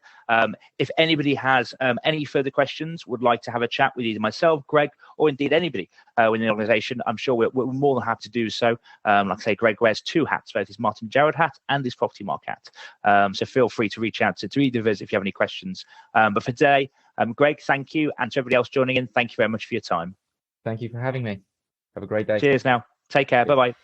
If anybody has any further questions, would like to have a chat with either myself, Greg, or indeed anybody within the organisation, I'm sure we're more than happy to do so. Like I say, Greg wears two hats, both his Martyn Gerrard hat and his Property Mark hat. So feel free to reach out to either of us if you have any questions. But for today, Greg, thank you, and to everybody else joining in, thank you very much for your time. Thank you for having me. Have a great day. Cheers now. Take care. Bye-bye.